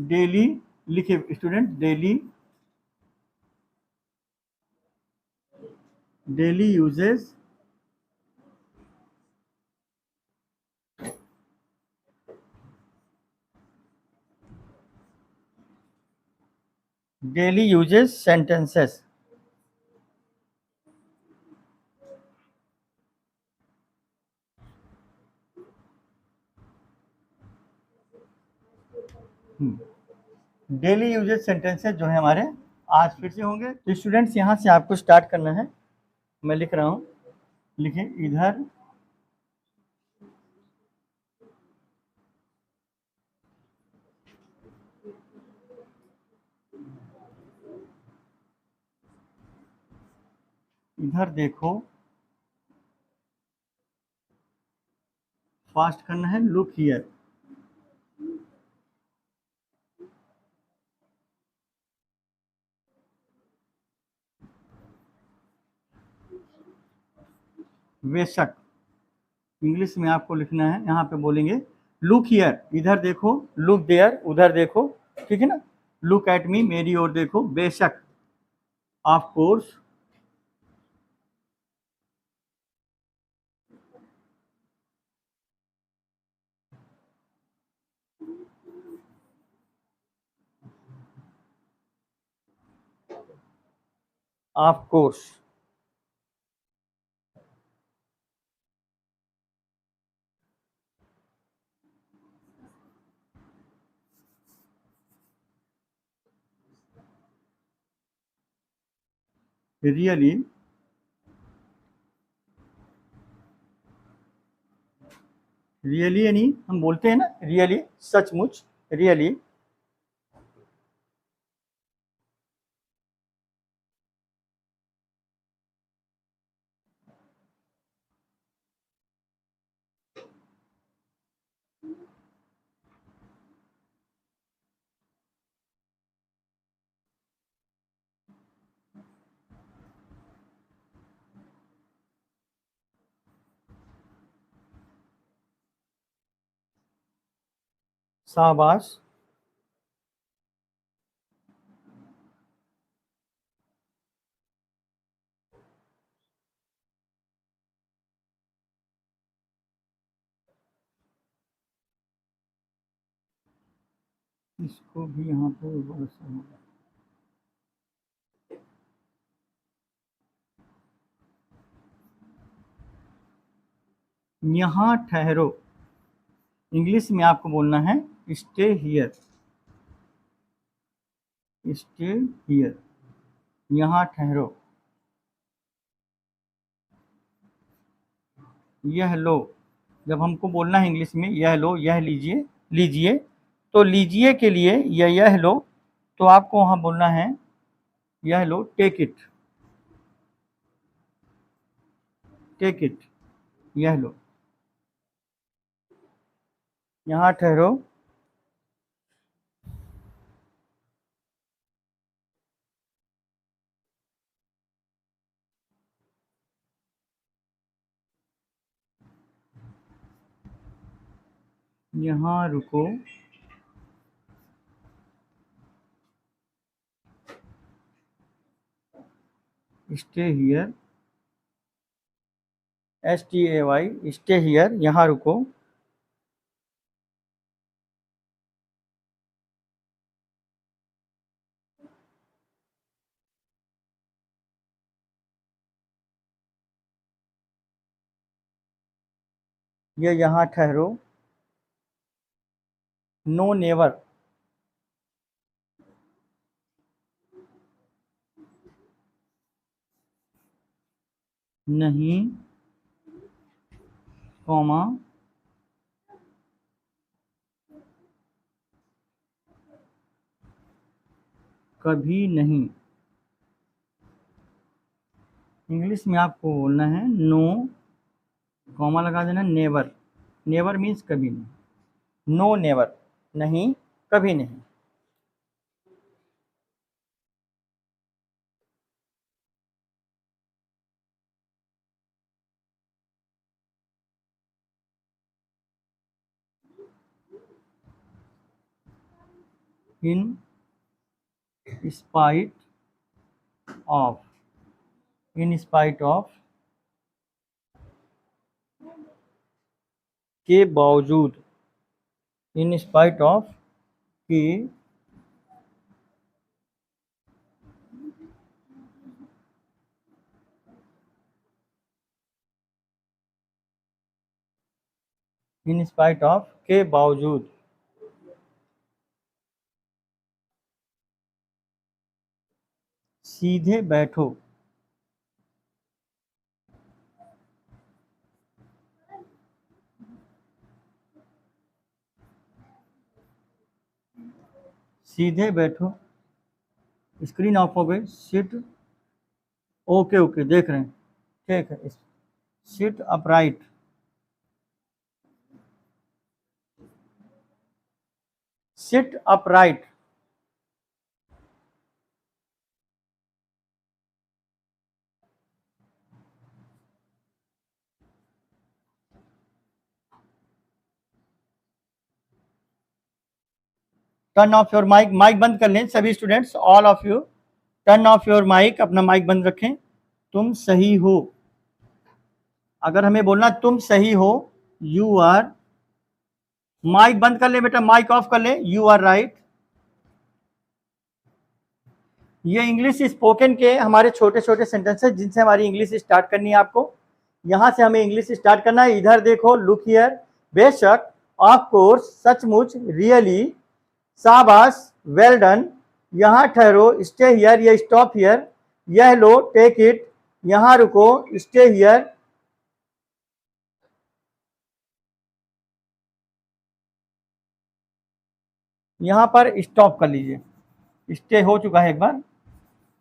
Daily लिखिए student, daily usages sentences. Daily usages sentences जो है हमारे आज फिर से होंगे। तो स्टूडेंट्स यहाँ से आपको स्टार्ट करना है। मैं लिख रहा हूँ, लिखिए इधर देखो, फास्ट करना है, लुक हियर। बेशक इंग्लिश में आपको लिखना है, यहाँ पे बोलेंगे लुक हियर, इधर देखो, लुक देयर, उधर देखो, ठीक है ना, लुक एट मी, मेरी ओर देखो, बेशक, of course, of course, really, really यानी हम बोलते हैं ना रियली, सचमुच, रियली, शाबाश, इसको भी यहाँ पे यहाँ ठहरो, इंग्लिश में आपको बोलना है स्टे हियर, स्टे हियर, यहाँ ठहरो। यह लो, जब हमको बोलना है इंग्लिश में यह लो, यह लीजिए, लीजिए, तो लीजिए के लिए यह लो, तो आपको वहाँ बोलना है यह लो, टेक इट, टेक इट, यह लो, यहाँ ठहरो, यहाँ रुको, stay here, STAY, stay here, यहाँ रुको, ये यहाँ ठहरो, नो नेवर, नहीं, कॉमा, कभी नहीं। इंग्लिश में आपको बोलना है नो, कॉमा लगा देना, नेवर, नेवर मीन्स कभी नहीं, नो नेवर, नहीं, कभी नहीं। इन spite of, in spite of, के बावजूद, इन स्पाइट ऑफ, के इन स्पाइट ऑफ, के बावजूद, सीधे बैठो, सीधे बैठो, स्क्रीन ऑफ हो गई, सिट, ओके ओके देख रहे हैं, ठीक है, sit upright, sit upright, turn off your mic, mic बंद कर लें सभी students, all of you turn off your mic, अपना माइक बंद रखें। तुम सही हो, अगर हमें बोलना तुम सही हो, यू आर, माइक बंद कर ले बेटा, माइक ऑफ कर ले, यू आर राइट। ये इंग्लिश स्पोकन के हमारे छोटे छोटे सेंटेंसेस जिनसे हमारी इंग्लिश स्टार्ट करनी है आपको। यहां से हमें इंग्लिश स्टार्ट करना है। इधर देखो, लुक हियर, बेशक, ऑफ कोर्स, सचमुच, रियली, शाबाश, वेल डन, यहाँ ठहरो, स्टे हियर या स्टॉप हियर, यह लो, टेक इट, यहाँ रुको, स्टे हियर, यहाँ पर स्टॉप कर लीजिए, स्टे हो चुका है एक बार,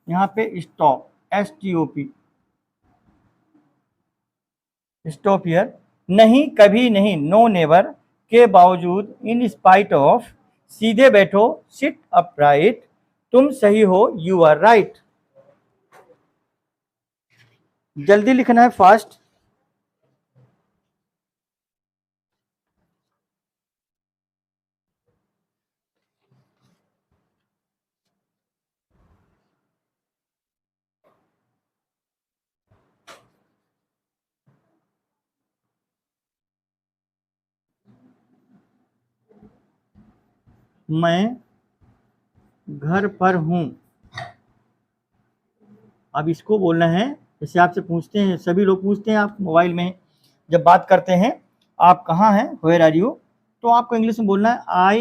यहाँ पे स्टॉप, STOP, स्टॉप हियर, नहीं कभी नहीं, नो नेवर, के बावजूद, इन स्पाइट ऑफ, सीधे बैठो, सिट अपराइट, तुम सही हो, यू आर राइट। जल्दी लिखना है, फास्ट। मैं घर पर हूं, अब इसको बोलना है, जैसे आपसे पूछते हैं, सभी लोग पूछते हैं, आप मोबाइल में जब बात करते हैं, आप कहाँ हैं, वेयर आर यू, तो आपको इंग्लिश में बोलना है I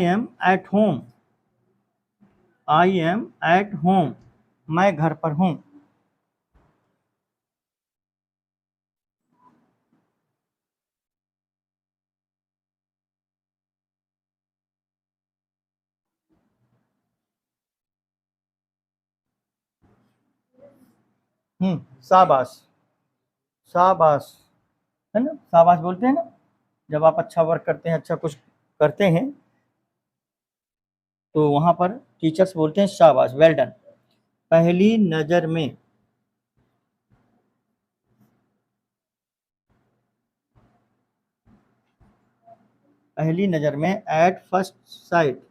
am at home, I am at home, मैं घर पर हूं। शाबाश, शाबाश, है ना, शाबाश बोलते हैं ना, जब आप अच्छा वर्क करते हैं, अच्छा कुछ करते हैं, तो वहां पर टीचर्स बोलते हैं शाबाश, वेल डन। पहली नजर में, पहली नजर में, at first sight,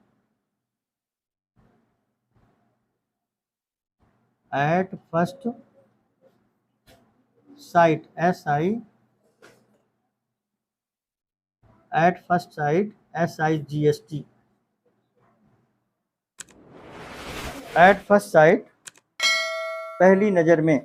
at first sight, at first sight, SIGST, at first sight, पहली नजर में।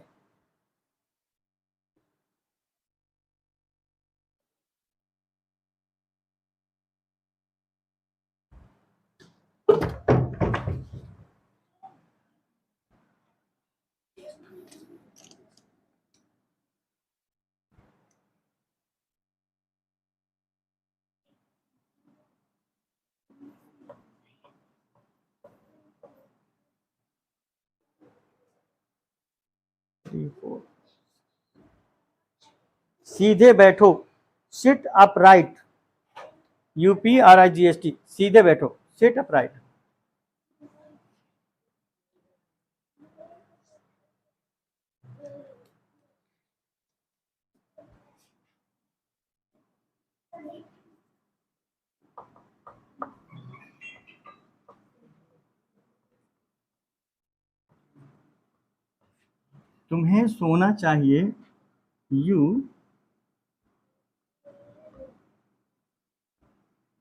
सीधे बैठो, सिट अपराइट, UPRIGST, सीधे बैठो, सिट अपराइट। तुम्हें सोना चाहिए,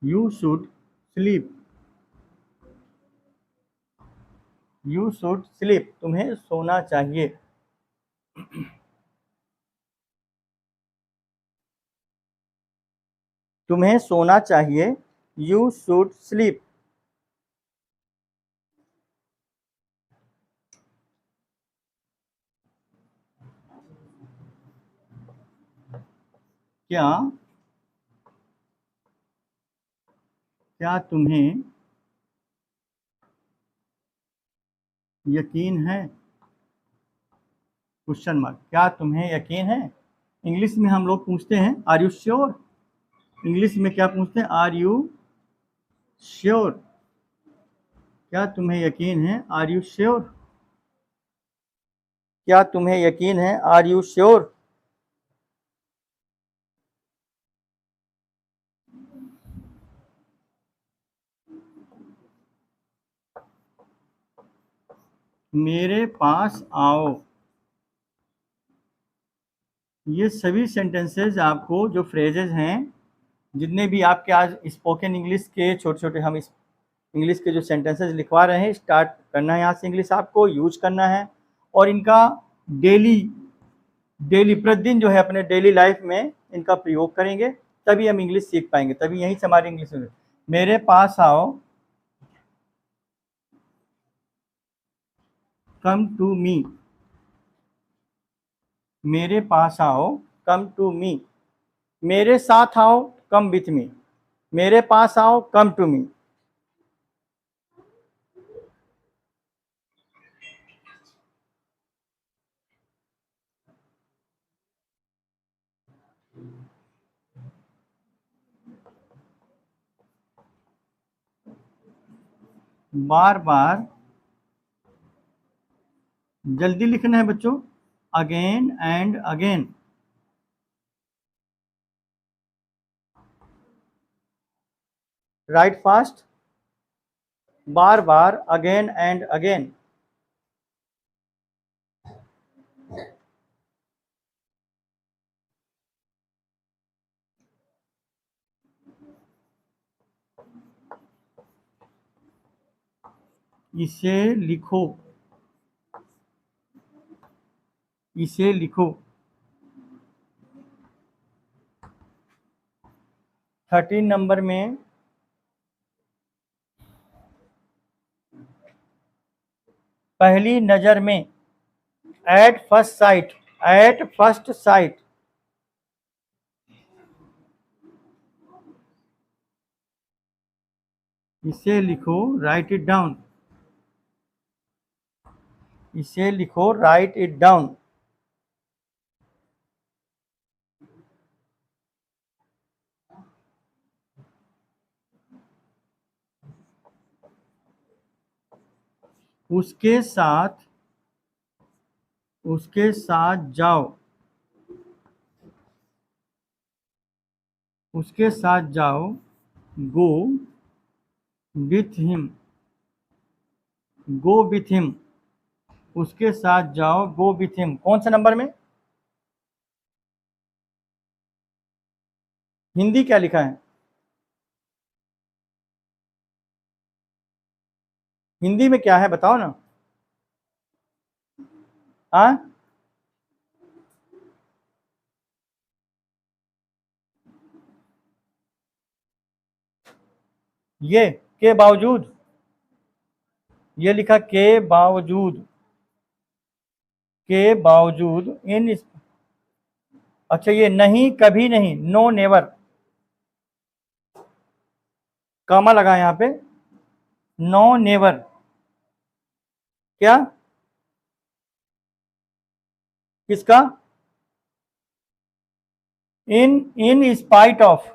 you should sleep, you should sleep, तुम्हें सोना चाहिए। तुम्हें सोना चाहिए, यू शुड स्लीप। क्या क्या तुम्हें यकीन है, क्वेश्चन मार्क, क्या तुम्हें यकीन है। इंग्लिश में हम लोग पूछते हैं आर यू श्योर, इंग्लिश में क्या पूछते हैं, आर यू श्योर। क्या तुम्हें यकीन है, आर यू श्योर। क्या तुम्हें यकीन है, आर यू श्योर। मेरे पास आओ। ये सभी सेंटेंसेस आपको जो फ्रेजेस हैं, जितने भी आपके आज स्पोकन इंग्लिश के छोटे छोटे हम इस इंग्लिश के जो सेंटेंसेस लिखवा रहे हैं, स्टार्ट करना है यहाँ से इंग्लिश आपको यूज करना है, और इनका डेली डेली प्रतिदिन जो है अपने डेली लाइफ में इनका प्रयोग करेंगे, तभी हम इंग्लिश सीख पाएंगे, तभी यहीं से हमारी इंग्लिश में। मेरे पास आओ, कम टू मी। मेरे पास आओ, कम टू मी। मेरे साथ आओ, कम विथ मी। मेरे पास आओ, कम टू मी। बार बार, जल्दी लिखना है बच्चों, again and again. Right fast, bar bar, again and again. इसे लिखो, इसे लिखो। 13 नंबर में पहली नजर में, at first sight, at first sight. इसे लिखो, राइट इट डाउन। इसे लिखो, राइट इट डाउन। उसके साथ, उसके साथ जाओ, उसके साथ जाओ। Go with him, go with him. उसके साथ जाओ, गो विथ हिम। कौन सा नंबर में, हिंदी क्या लिखा है, हिंदी में क्या है बताओ ना। हाँ, ये के बावजूद, ये लिखा के बावजूद, के बावजूद इन। अच्छा, ये नहीं, कभी नहीं, नो नेवर, कॉमा लगा यहाँ पे, नो नेवर। क्या, किसका, in, in spite of,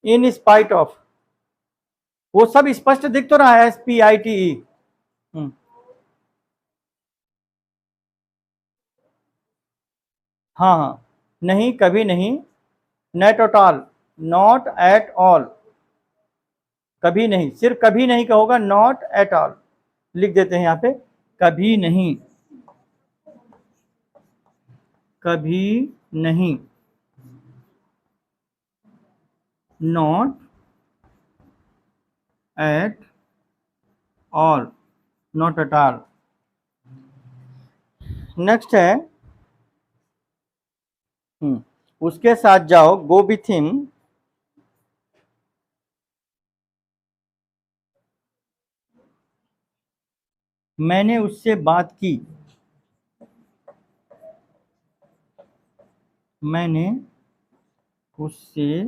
in spite of. वो सब स्पष्ट दिख तो रहा है, SPITE। हाँ हाँ, नहीं, कभी नहीं, not at all, not at all, कभी नहीं, सिर्फ कभी नहीं का होगा, नॉट एट ऑल लिख देते हैं यहाँ पे, कभी नहीं। कभी नहीं, not at all, not at all. Next है उसके साथ जाओ, गो विथ हिम। मैंने उससे बात की, मैंने उससे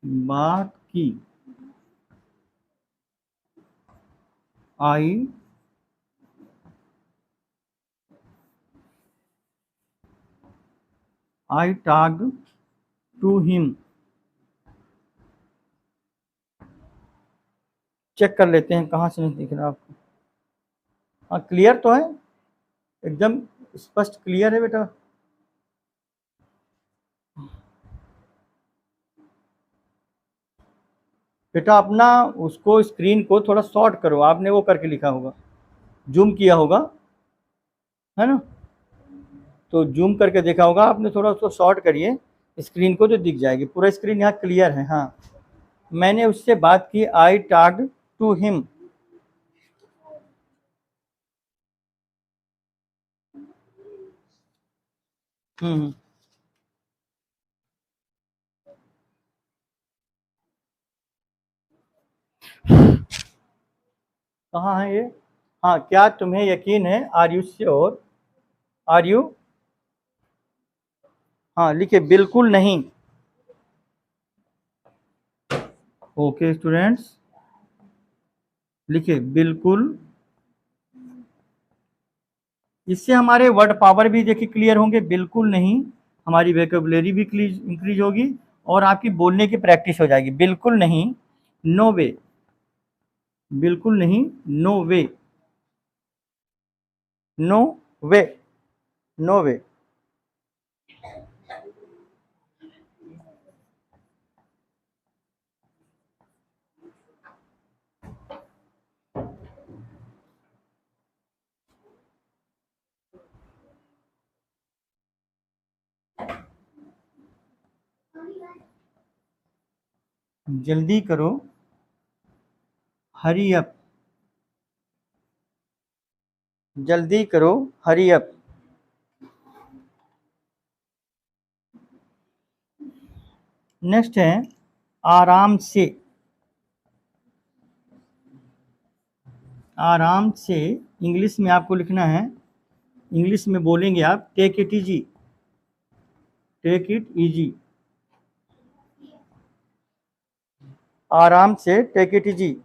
बात की, I talked to him. Check कर लेते हैं कहाँ से नहीं दिख रहा आपको। हाँ क्लियर तो है, एकदम स्पष्ट क्लियर है बेटा। बेटा अपना उसको स्क्रीन को थोड़ा शॉर्ट करो, आपने वो करके लिखा होगा, जूम किया होगा, है ना? तो जूम करके देखा होगा आपने, थोड़ा उसको शॉर्ट करिए स्क्रीन को, तो दिख जाएगी। पूरा स्क्रीन यहाँ क्लियर है। हाँ, मैंने उससे बात की, I talked to him. Hmm, कहाँ है ये? हाँ, क्या तुम्हें यकीन है, are you sure, are you, हाँ लिखिए बिल्कुल नहीं। ओके स्टूडेंट्स, लिखिए बिल्कुल। इससे हमारे वर्ड पावर भी देखिए क्लियर होंगे, बिल्कुल नहीं, हमारी वेकेबुलरी भी इंक्रीज होगी और आपकी बोलने की प्रैक्टिस हो जाएगी। बिल्कुल नहीं, नो वे, बिल्कुल नहीं, नो वे, नो वे, नो वे। जल्दी करो, हरी अप, जल्दी करो, हरी अप। नेक्स्ट है आराम से, आराम से इंग्लिश में आपको लिखना है, इंग्लिश में बोलेंगे आप, take it easy, take it easy, आराम से, टेक इट इजी।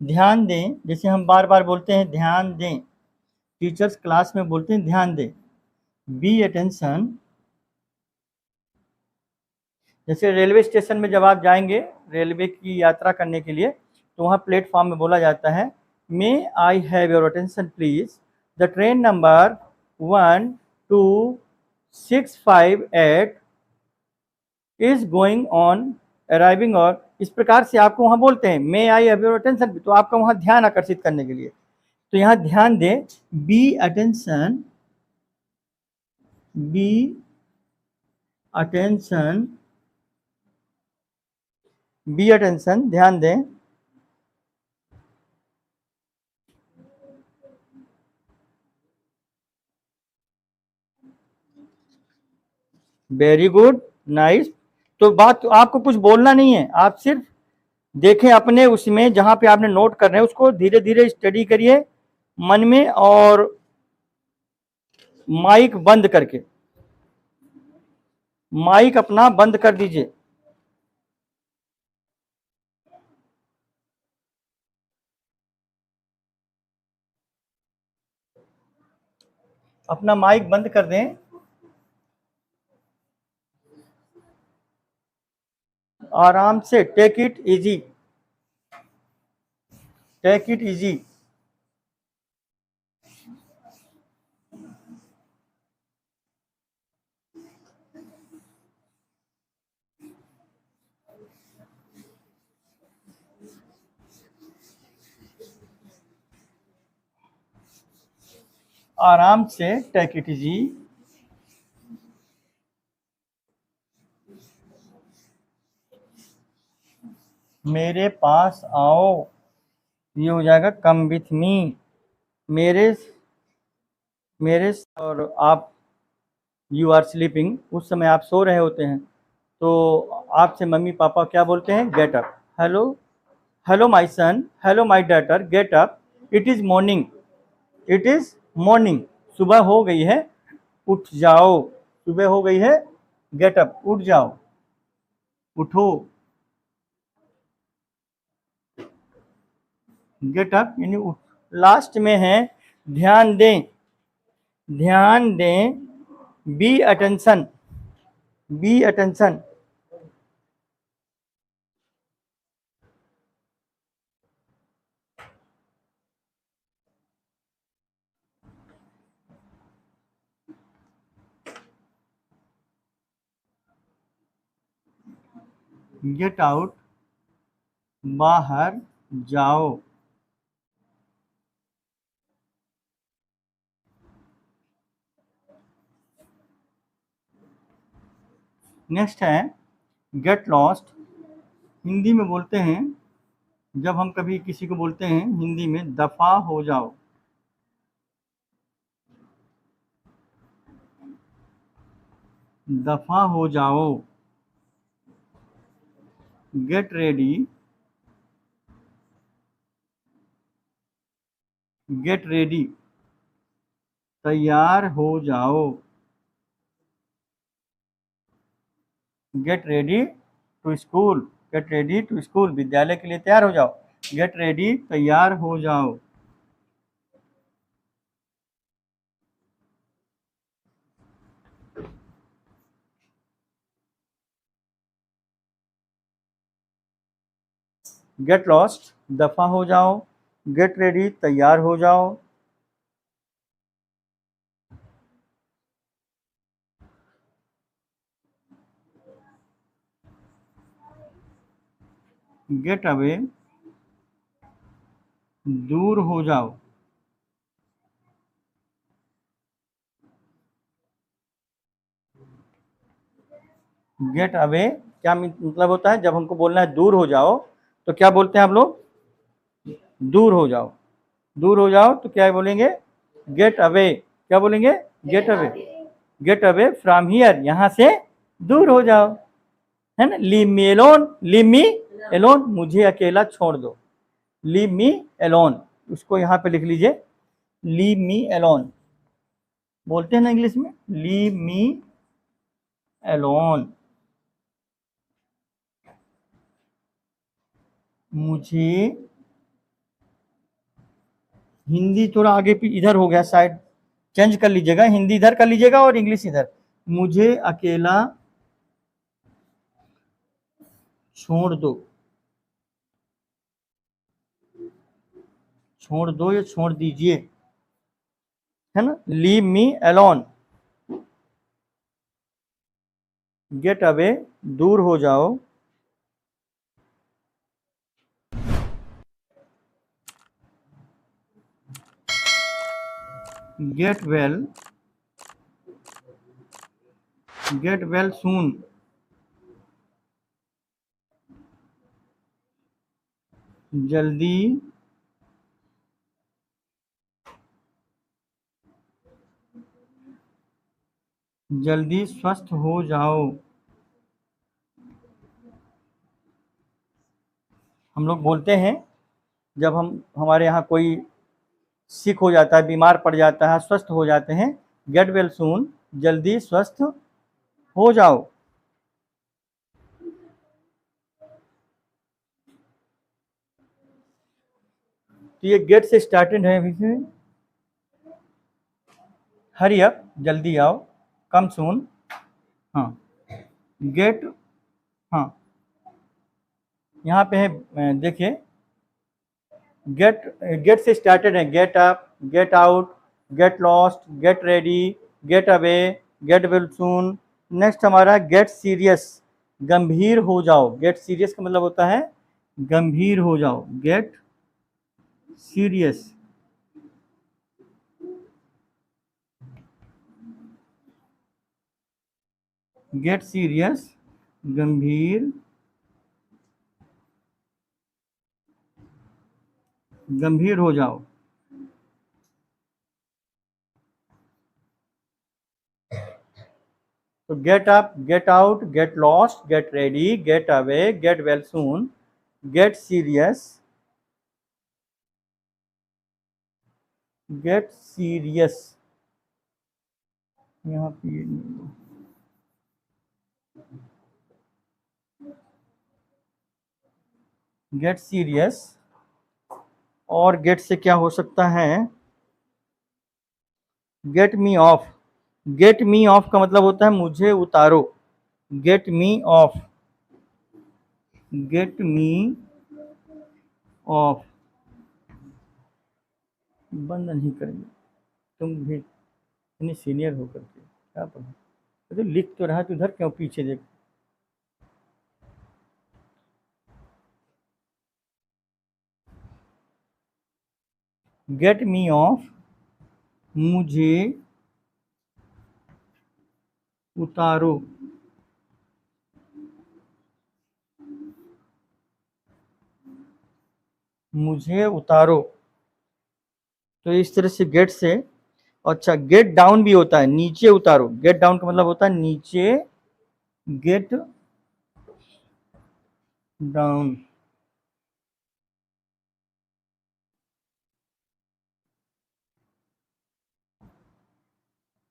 ध्यान दें, जैसे हम बार बार बोलते हैं ध्यान दें, टीचर्स क्लास में बोलते हैं ध्यान दें, बी अटेंशन। जैसे रेलवे स्टेशन में जब आप जाएंगे रेलवे की यात्रा करने के लिए, तो वहाँ प्लेटफॉर्म में बोला जाता है, may I have your attention please, the train number 1268 is going on arriving, और इस प्रकार से आपको वहाँ बोलते हैं may I have your attention, तो आपका वहाँ ध्यान आकर्षित करने के लिए, तो यहाँ ध्यान दें, be attention, be attention, be attention, ध्यान दें। Very good, nice. तो बात, आपको कुछ बोलना नहीं है, आप सिर्फ देखें अपने उसमें जहां पे आपने नोट कर रहे हैं, उसको धीरे धीरे स्टडी करिए मन में, और माइक बंद करके, माइक अपना बंद कर दीजिए। अपना माइक बंद कर दें, आराम से, take it easy, take it easy. आराम से टेक इट इजी। मेरे पास आओ, ये हो जाएगा कम विथ मी। मेरे मेरे और आप, यू आर स्लीपिंग, उस समय आप सो रहे होते हैं, तो आपसे मम्मी पापा क्या बोलते हैं? Get up. Hello, hello my son, hello my daughter, get up, it is morning, it is morning, सुबह हो गई है, उठ जाओ, सुबह हो गई है, गेट अप, उठ जाओ, उठो। गेट अप यानी उठ। लास्ट में है ध्यान दें, ध्यान दें, be attention, be attention. Get out, बाहर जाओ। नेक्स्ट है गेट लॉस्ट। हिंदी में बोलते हैं, जब हम कभी किसी को बोलते हैं हिंदी में, दफा हो जाओ, दफा हो जाओ। गेट रेडी, गेट रेडी, तैयार हो जाओ। Get ready to school, get ready to school, विद्यालय के लिए तैयार हो जाओ। गेट रेडी, तैयार हो जाओ। गेट लॉस्ट, दफा हो जाओ। गेट रेडी, तैयार हो जाओ। गेट अवे, दूर हो जाओ। गेट अवे क्या मतलब होता है? जब हमको बोलना है दूर हो जाओ, तो क्या बोलते हैं आप लोग? दूर हो जाओ। दूर हो जाओ तो क्या बोलेंगे? Get away. क्या बोलेंगे? Get away, get away from here, यहाँ से दूर हो जाओ, है ना। Leave me alone, leave me alone, मुझे अकेला छोड़ दो। लीव मी एलोन, उसको यहाँ पे लिख लीजिए, लीव मी एलोन। बोलते हैं ना इंग्लिश में, लीव मी एलोन। मुझे, हिंदी थोड़ा आगे इधर हो गया, साइड चेंज कर लीजिएगा, हिंदी इधर कर लीजिएगा और इंग्लिश इधर। मुझे अकेला छोड़ दो, छोड़ दो या छोड़ दीजिए, है ना। Leave me alone. Get away, दूर हो जाओ। Get well, get well soon, जल्दी जल्दी स्वस्थ हो जाओ। हम लोग बोलते हैं, जब हम हमारे यहाँ कोई सिक हो जाता है, बीमार पड़ जाता है, स्वस्थ हो जाते हैं, गेट वेल सून, जल्दी स्वस्थ हो जाओ। तो ये गेट से स्टार्टेड है अभी से। हरी अप, जल्दी आओ। कम सून, हाँ। गेट, हाँ, यहाँ पे है, देखिए, गेट, गेट से स्टार्टेड है, get up, get out, get lost, get ready, gate away, gate well सून। नेक्स्ट हमारा गेट सीरियस, गंभीर हो जाओ। गेट सीरियस का मतलब होता है गंभीर हो जाओ। गेट सीरियस, गेट सीरियस, गंभीर, गंभीर हो जाओ। तो get up, get out, get lost, get ready, gate away, gate well सून, गेट सीरियस, गेट सीरियस। यहाँ पे गेट सीरियस, और गेट से क्या हो सकता है, get me of. Get me of का मतलब होता है मुझे उतारो। Get me of, get me of. बंद नहीं करेंगे, तुम भी इतनी सीनियर हो करके क्या पढ़ा, तो लिख तो रहा, तो उधर क्यों पीछे देख। गेट मी ऑफ, मुझे उतारो। मुझे उतारो, तो इस तरह से गेट से। अच्छा, गेट डाउन भी होता है, नीचे उतारो। गेट डाउन का मतलब होता है नीचे, get down.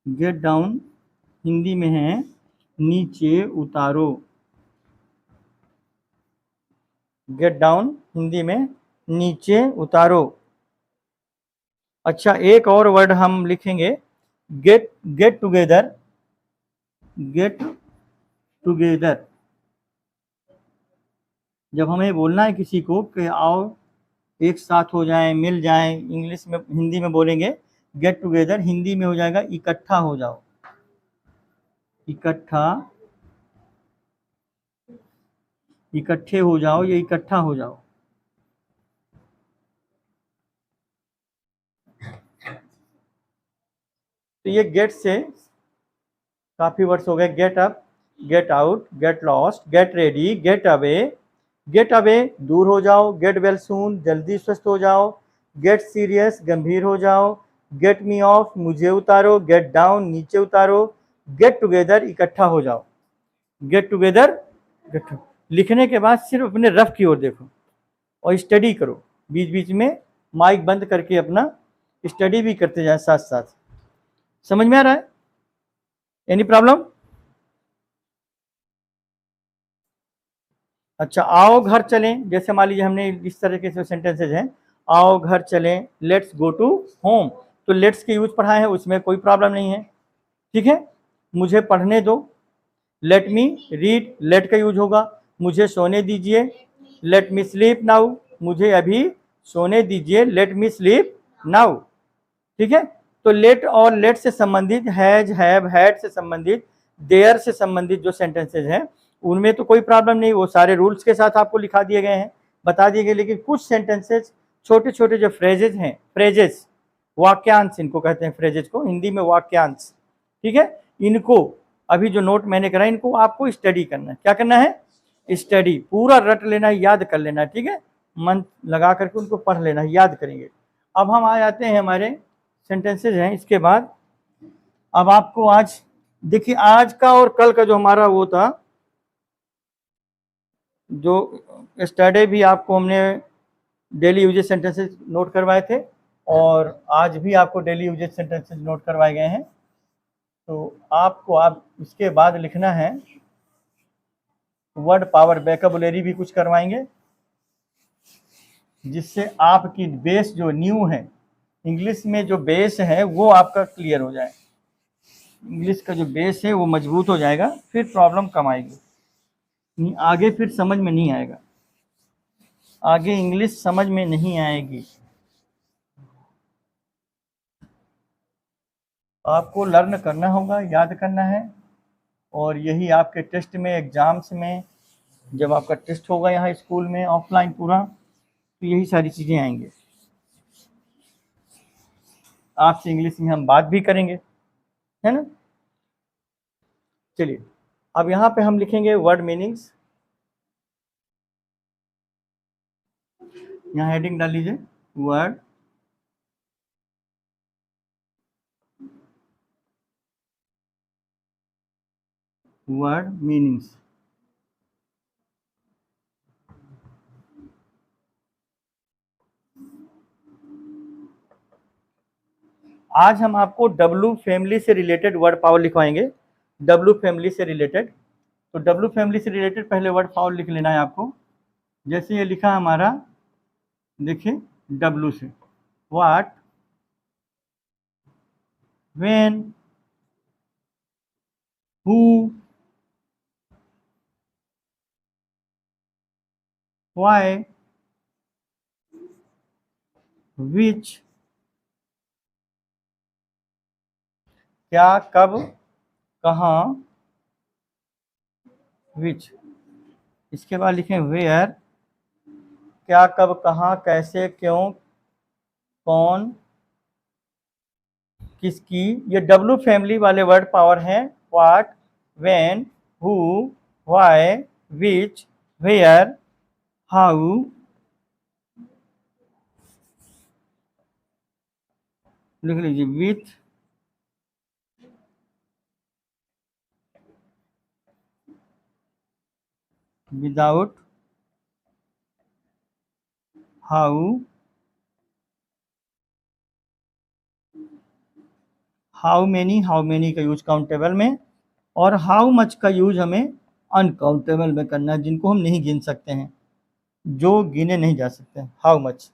Get down Hindi में है नीचे उतारो। गेट डाउन हिंदी में नीचे उतारो। अच्छा, एक और वर्ड हम लिखेंगे, get, get together. Get together, जब हमें बोलना है किसी को कि आओ एक साथ हो जाएं, मिल जाएं, इंग्लिश में, हिंदी में बोलेंगे गेट टुगेदर, हिंदी में हो जाएगा इकट्ठा हो जाओ। इकट्ठा, इकट्ठे हो जाओ, या इकट्ठा हो जाओ। तो ये गेट से काफी वर्ड्स हो गए, get up, get out, get lost, get ready, gate away. Get away दूर हो जाओ, गेट वेल सून जल्दी स्वस्थ हो जाओ, गेट सीरियस गंभीर हो जाओ, गेट मी ऑफ मुझे उतारो, गेट डाउन नीचे उतारो, गेट टुगेदर इकट्ठा हो जाओ। गेट टुगेदर, लिखने के बाद सिर्फ अपने रफ की ओर देखो और स्टडी करो, बीच बीच में माइक बंद करके अपना स्टडी भी करते जाए साथ साथ। समझ में आ रहा है? Any problem? अच्छा, आओ घर चलें, जैसे मान लीजिए हमने इस तरह के जो सेंटेंसेज हैं, आओ घर चलें, लेट्स गो टू होम, तो लेट्स के यूज पढ़ाए हैं, उसमें कोई प्रॉब्लम नहीं है, ठीक है। मुझे पढ़ने दो, लेट मी रीड, लेट का यूज होगा। मुझे सोने दीजिए, लेट मी स्लीप नाउ, मुझे अभी सोने दीजिए, लेट मी स्लीप नाउ, ठीक है। तो लेट और लेट से संबंधित, हैज, हैव, हैड से संबंधित, देयर से संबंधित जो सेंटेंसेज हैं उनमें तो कोई प्रॉब्लम नहीं, वो सारे रूल्स के साथ आपको लिखा दिए गए हैं, बता दिए गए। लेकिन कुछ सेंटेंसेज, छोटे छोटे जो फ्रेजेज हैं, फ्रेजेस, वाक्यांश इनको कहते हैं, फ्रेजेज को हिंदी में वाक्यांश, ठीक है। इनको अभी जो नोट मैंने करा, इनको आपको स्टडी करना है। क्या करना है? स्टडी, पूरा रट लेना है, याद कर लेना है, ठीक है। मन लगा करके उनको पढ़ लेना है, याद करेंगे। अब हम आ जाते हैं, हमारे सेंटेंसेज हैं इसके बाद। अब आपको आज देखिए, आज का और कल का जो हमारा वो था, जो स्टडी भी आपको हमने डेली यूजेज सेंटेंसेज नोट करवाए थे, और आज भी आपको डेली यूजेज सेंटेंसेज नोट करवाए गए हैं। तो आपको आप इसके बाद लिखना है वर्ड पावर, वोकैबुलरी भी कुछ करवाएंगे, जिससे आपकी बेस जो न्यू है, इंग्लिश में जो बेस है वो आपका क्लियर हो जाए। इंग्लिश का जो बेस है वो मजबूत हो जाएगा, फिर प्रॉब्लम कम आएगी, आगे फिर समझ में नहीं आएगा, आगे इंग्लिश समझ में नहीं आएगी। आपको लर्न करना होगा, याद करना है, और यही आपके टेस्ट में, एग्जाम्स में, जब आपका टेस्ट होगा यहाँ स्कूल में ऑफलाइन पूरा, तो यही सारी चीज़ें आएंगे। आपसे इंग्लिश में हम बात भी करेंगे, है ना। चलिए। अब यहाँ पे हम लिखेंगे वर्ड मीनिंग्स, यहाँ हेडिंग डाल लीजिए वर्ड मीनिंग्स। आज हम आपको डब्लू फैमिली से रिलेटेड वर्ड पावर लिखवाएंगे, डब्लू फैमिली से रिलेटेड। तो डब्लू फैमिली से रिलेटेड पहले वर्ड पावर लिख लेना है आपको। जैसे ये लिखा हमारा, देखिए डब्लू से व्हाट, व्हेन, हु, व्हाई, विच, क्या, कब, कहाँ, विच। इसके बाद लिखें वेयर, क्या, कब, कहाँ, कैसे, क्यों, कौन, किसकी। ये डब्लू फैमिली वाले वर्ड पावर हैं। What, when, who, why, which, where, how, लिख लीजिए with, without, how, how many का यूज काउंटेबल में, और हाउ मच का यूज हमें अनकाउंटेबल में करना है, जिनको हम नहीं गिन सकते हैं, जो गिने नहीं जा सकते। How much.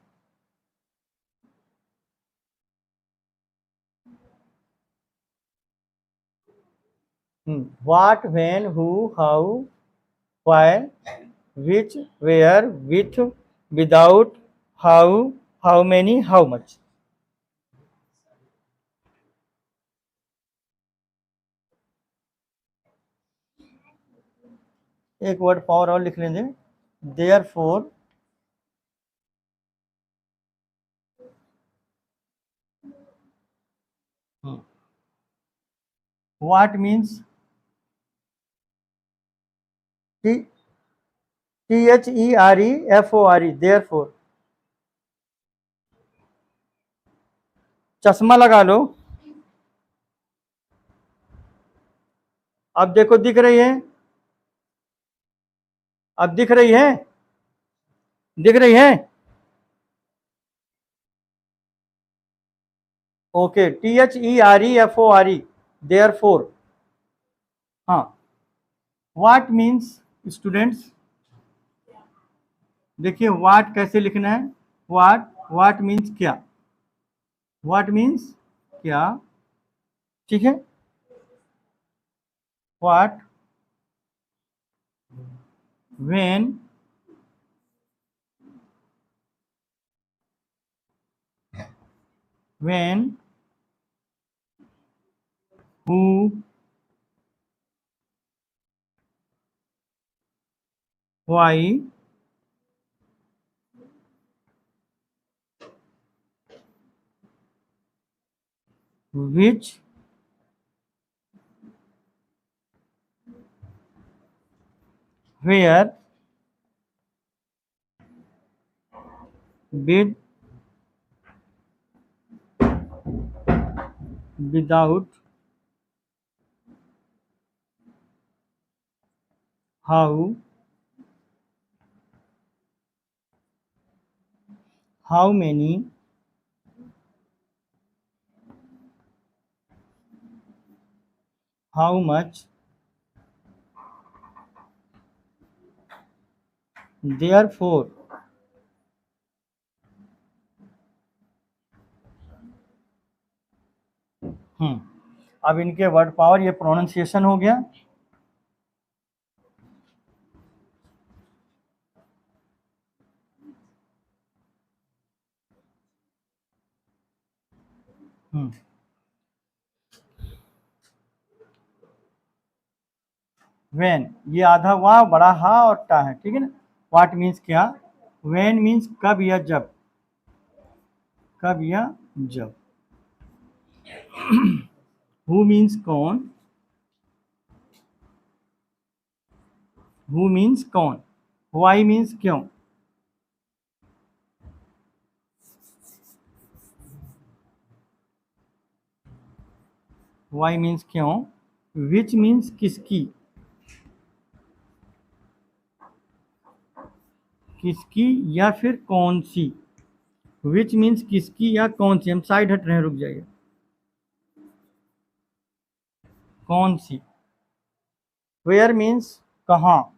What, when, who, how, why, which, where, with, without, how, how many, how much. एक वर्ड पावर और लिख लेंगे, therefore, what means THEREFORE, therefore. चश्मा लगा लो। अब देखो दिख रही है, अब दिख रही है, दिख रही है। Okay, THEREFORE, therefore. हाँ, व्हाट मीन्स स्टूडेंट्स, देखिए व्हाट कैसे लिखना है। व्हाट मीन्स क्या, व्हाट मीन्स क्या, ठीक है। What, when, when, who, why, which, where, with, without, how, how many, how much, therefore. अब इनके वर्ड पावर, ये प्रोनाउंसिएशन हो गया। व्हेन, ये आधा वाह बड़ा हा और टा है, ठीक है ना। व्हाट मीन्स क्या, व्हेन मीन्स कब या जब, कब या जब। हु मीन्स कौन, हु मीन्स कौन, वाई मीन्स क्यों, वाई मीन्स क्यों, विच मीन्स किसकी, किसकी या फिर कौन सी, विच मीन्स किसकी या कौन सी, हम साइड हट रहे हैं, रुक जाइए, कौन सी, वेयर मीन्स कहाँ,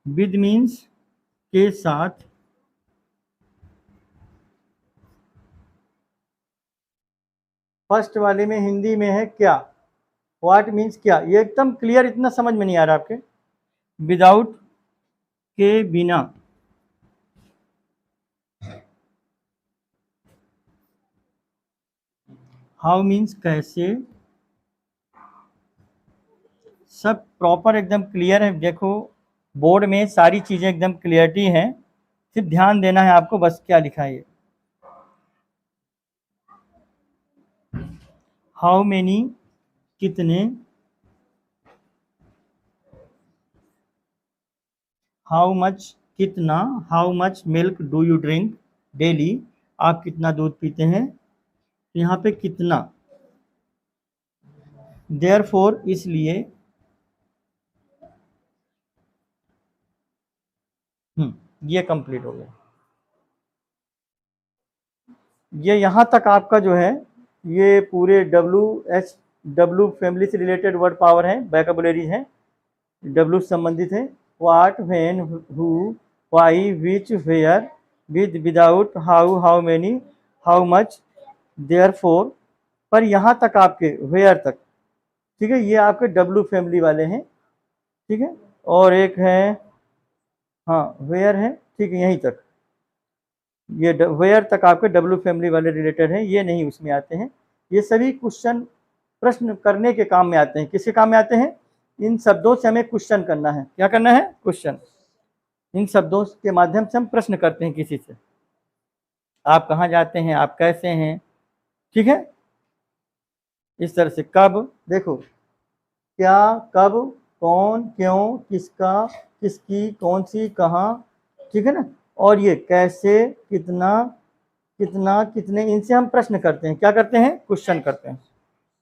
विद मीन्स के साथ, फर्स्ट वाले में हिंदी में है क्या, व्हाट मीन्स क्या, ये एकदम क्लियर, इतना समझ में नहीं आ रहा आपके, विदाउट के बिना, हाउ मीन्स कैसे, सब प्रॉपर एकदम क्लियर है। देखो बोर्ड में सारी चीज़ें एकदम क्लियरिटी है, सिर्फ ध्यान देना है आपको बस क्या लिखा है ये, हाउ मेनी कितने, हाउ मच कितना, how much milk do you drink daily, आप कितना दूध पीते हैं, यहाँ पे कितना, देयर फोर इसलिए, ये कंप्लीट हो गया। ये यहाँ तक आपका जो है ये पूरे डब्ल्यू फैमिली से रिलेटेड वर्ड पावर है, वैकेबुलरी है, डब्ल्यू संबंधित है, what, when, who, why, which, where, with, without, how many, how much, therefore, पर यहाँ तक आपके वेयर तक, ठीक है, ये आपके डब्ल्यू फैमिली वाले हैं, ठीक है, और एक है, हाँ वेयर है, ठीक है, यहीं तक, ये वेयर तक आपके डब्ल्यू फैमिली वाले रिलेटेड हैं, ये नहीं उसमें आते हैं, ये सभी क्वेश्चन प्रश्न करने के काम में आते हैं, किसके काम में आते हैं, इन शब्दों से हमें क्वेश्चन करना है, क्या करना है, क्वेश्चन, इन शब्दों के माध्यम से हम प्रश्न करते हैं किसी से, आप कहाँ जाते हैं, आप कैसे हैं, ठीक है, इस तरह से, कब, देखो क्या, कब, कौन, क्यों, किसका, किसकी, कौन सी, कहाँ, ठीक है ना, और ये कैसे, कितना, कितना, कितने, इनसे हम प्रश्न करते हैं, क्या करते हैं, क्वेश्चन करते हैं,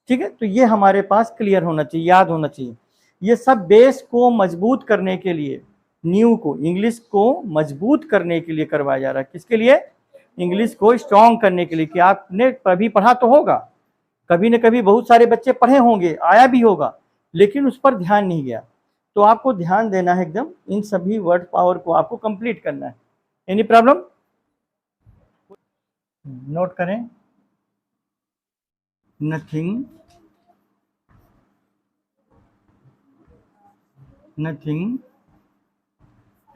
ठीक है, तो ये हमारे पास क्लियर होना चाहिए, याद होना चाहिए, ये सब बेस को मजबूत करने के लिए, न्यू को, इंग्लिश को मजबूत करने के लिए करवाया जा रहा है, किसके लिए, इंग्लिश को स्ट्रॉन्ग करने के लिए, कि आपने कभी पढ़ा तो होगा, कभी न कभी बहुत सारे बच्चे पढ़े होंगे, आया भी होगा, लेकिन उस पर ध्यान नहीं गया, तो आपको ध्यान देना है एकदम, इन सभी वर्ड पावर को आपको कंप्लीट करना है, एनी प्रॉब्लम, नोट करें, नथिंग, नथिंग,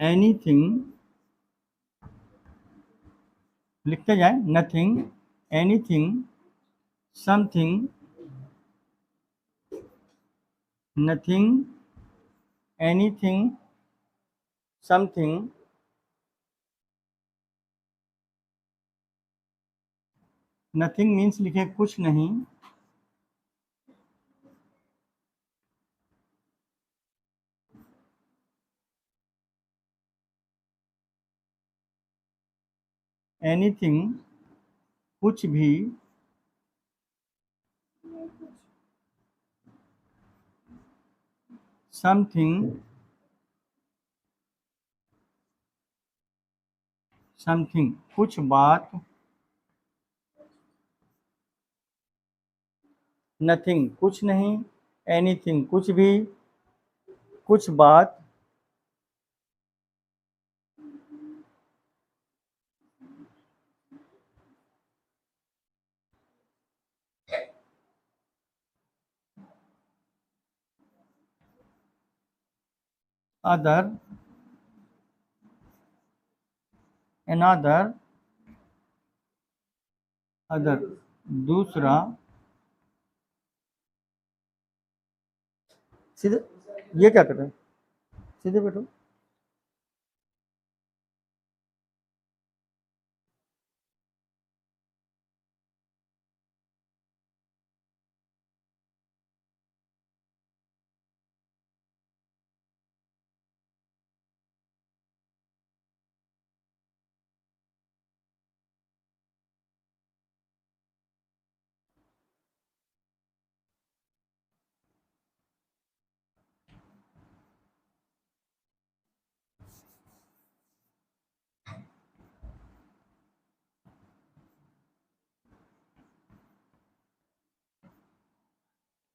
एनीथिंग, लिखते जाए, nothing, anything, something, nothing, anything, something, nothing means लिखे कुछ नहीं, एनीथिंग कुछ भी, समथिंग, समथिंग कुछ बात, नथिंग कुछ नहीं, एनीथिंग कुछ भी, कुछ बात, अदर, अनदर, अदर दूसरा, सीधे, ये क्या कर रहे हैं, सीधे बैठो,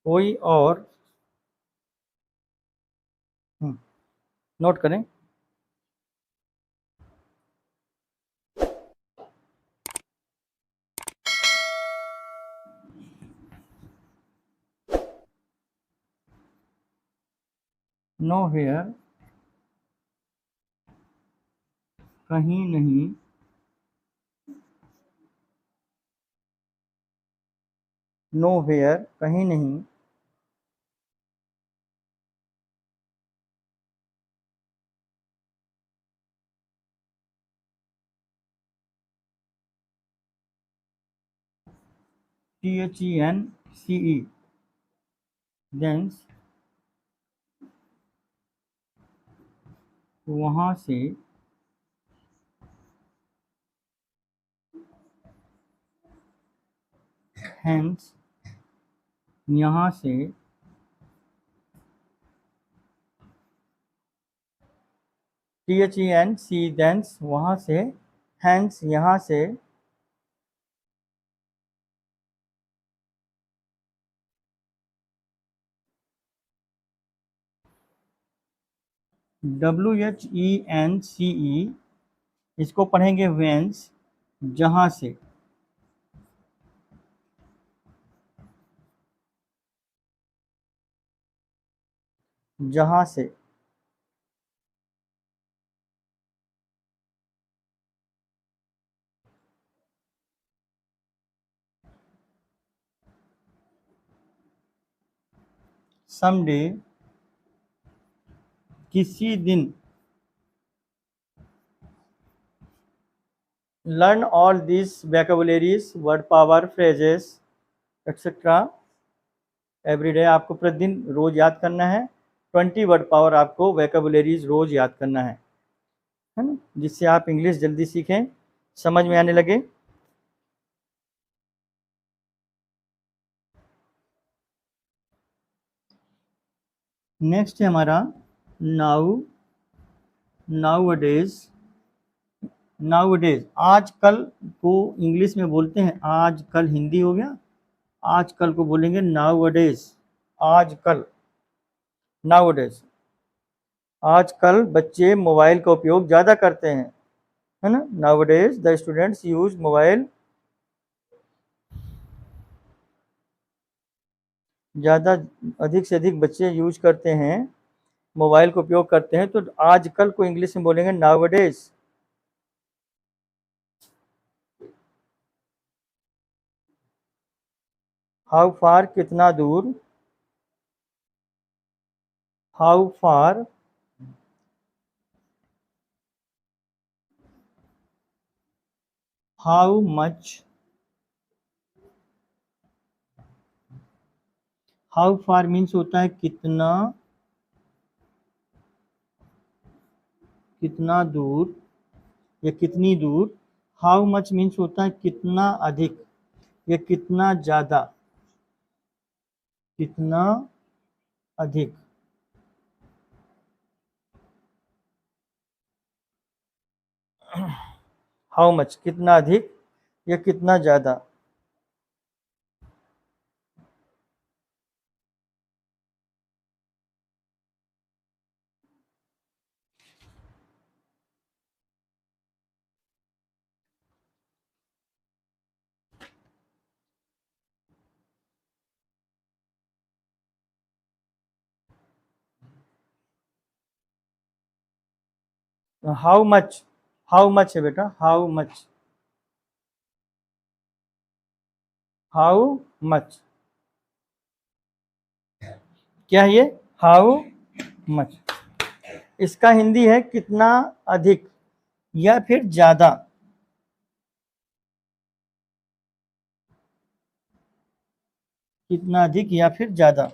कोई और, नोट करें, नो हेयर, कहीं नहीं, नो हेयर, कहीं नहीं, THENCE, देंस, वहाँ से, हैंस, यहाँ से, THENC, देंस, वहाँ से, हैंस, यहाँ से, WHENCE, इसको पढ़ेंगे वेंस, जहाँ से, जहाँ से, समडे, किसी दिन, learn all this vocabularies, word power, phrases etcetera every day. आपको प्रतिदिन रोज याद करना है। 20 वर्ड पावर आपको वैकेबुलरीज रोज याद करना है ना, जिससे आप इंग्लिश जल्दी सीखें, समझ में आने लगे। नेक्स्ट है हमारा नाउ, नाउअडेज, नाउअडेज, आजकल को इंग्लिश में बोलते हैं, आजकल हिंदी हो गया, आजकल को बोलेंगे नाउअडेज, आजकल, नाउअडेज। आजकल बच्चे मोबाइल का उपयोग ज़्यादा करते हैं, है ना। Nowadays the students use mobile, ज़्यादा, अधिक से अधिक बच्चे यूज करते हैं, मोबाइल का उपयोग करते हैं। तो आजकल को इंग्लिश में बोलेंगे नाउअडेज। हाउ फार, कितना दूर, how far, how much, how far means होता है कितना, कितना दूर या कितनी दूर। हाउ मच मीन्स होता है कितना अधिक या कितना ज़्यादा, कितना अधिक। हाउ मच, कितना अधिक या कितना ज़्यादा। हाउ मच, हाउ मच है बेटा, हाउ मच, हाउ मच, क्या है ये, हाउ मच। इसका हिंदी है कितना अधिक या फिर ज्यादा, कितना अधिक या फिर ज्यादा।